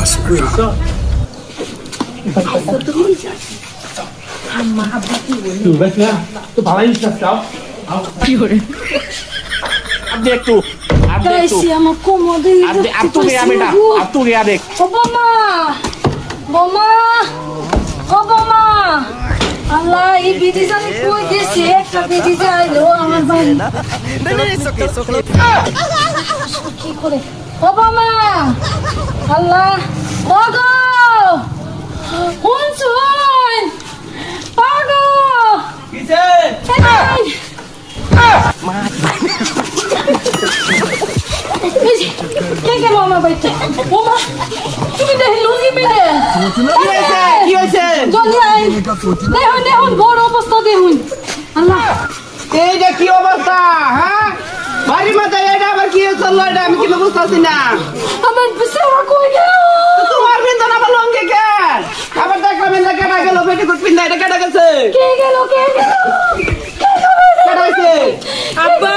शाबाश बेटा তো ভালোই নিশ্বাস চাও কি করে আপনি একটু Gaisi আমার কোমরে আপনি গিয়া বেটা আপনি গিয়া দেখ ও বোমা বোমা ও বোমা আল্লাহ এই বিধি জানি কই গেছে একটা বিধি যাইলো আমার বাড়ি কি করে ও বোমা আল্লাহ ওগো হুনছুন পাগো কিছে কে কে মামা বাইতে বোমা তুমি দেখি লুঙ্গি পেলে কি হইছে জলদি আই দেখুন বড় অবস্থা দেখুন আল্লাহ এই যে কি অবস্থা হ্যাঁ বাড়ি মাথায় এটা আবার কি চললো এটা আমি কি বুঝতাছি না আমার বিছানা কই গেল তোমার বিন্দন আবার লঙ্গে কে আবার দেখলাম এটা কেটা গেল পেটিকোট পিন্দা এটা কেটা গেছে কে গেল কেটা হইছে আব্বা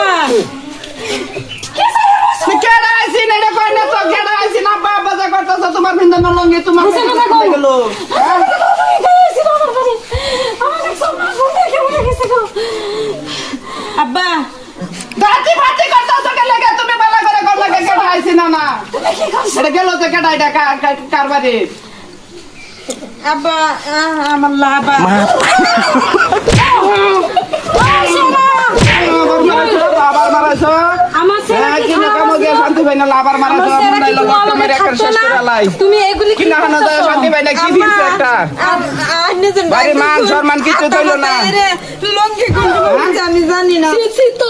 কেটা আইছি না এটা কই না তো কেটা আইছি না বাবা যা করতেছ তোমার বিন্দন লঙ্গে তোমার গেল আব্বা দাঁতি ফাটি করতেছ কে লাগে তুমি বালা করে কর লাগে কেটা আইছি না না এটা গেল তো কেটা এটা কারবারে আব্বা আমার লাবা আবার মারাইছো আমার হ্যাঁ কি না কাম গিয়ে শান্তি পাই না আবার মারাইছো মুন্ডাই লক তোমার একটা শেষ করে লাই তুমি এগুলি কি না না যায় শান্তি পাই না কি দিছে একটা বাড়ি মান সম্মান কিছু হইলো না লঙ্গি কোন আমি জানি না সি তো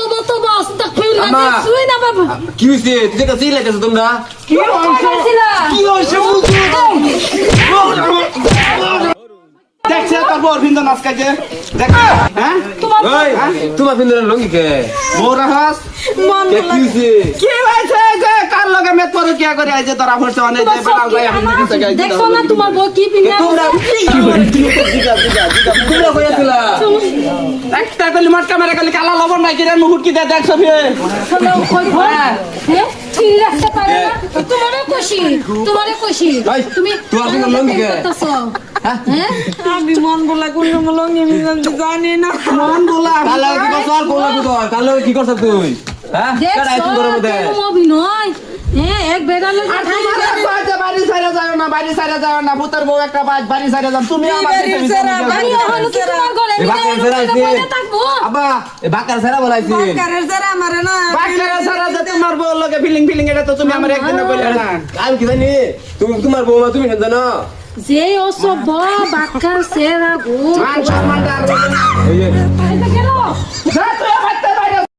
আস্তাগফিরুল্লাহ শুই না বাবা কি হইছে তুই কাছে লাগেছ তোমরা কি হইছে কি হইছে দেখছে তোর বর বিন্দু নাচ কাজে দেখ হ্যাঁ ওই তোমার বিন্দুর লঙ্গি কে মোর হাস কে কি হইছে কি হইছে যে কার লগে মেত পরে কি করে আইছে তোরা ফরছে অনেক যে বেড়াও গায় আপনি কিছু গায় দেখছো না তোমার বউ কি পিনা তোমরা তোমরা কইয়াছিলা একটা কলি মটকা মেরে কলি কালা লবণ নাই কিরে মুকুট কি দে দেখছ ফিরে শোনো কই হ্যাঁ কি রাখতে পারে না তোমারে কইছি তুমি তোমার বিন্দুর লঙ্গি কে হ্যাঁ আমি মন বলা কোন লঙ্গি আমি জানি না মন বলা কালো কি করছ আর কোলা কি কর কালো কি করছ তুই হ্যাঁ কেডা আইছ ঘরের মধ্যে অভিনয় হ্যাঁ এক বেগাল বাড়ি সাইরা যাও না বাড়ি সাইরা যাও না ভূতের বউ একটা বাড়ি সাইরা যাও তুমি আমার আব্বা এ বাকার সারা বলাইছি কারের যারা আমারে না বাচ্চারা সারা যে তোমার বউ লগে ফিলিং এটা তো তুমি আমার একদিন কইলে না আমি কি জানি তুমি তোমার বৌমা তুমি কেন জানো যে অসভ্য বাক্কার সেরা গো মান সম্মান দাও এই যে গেল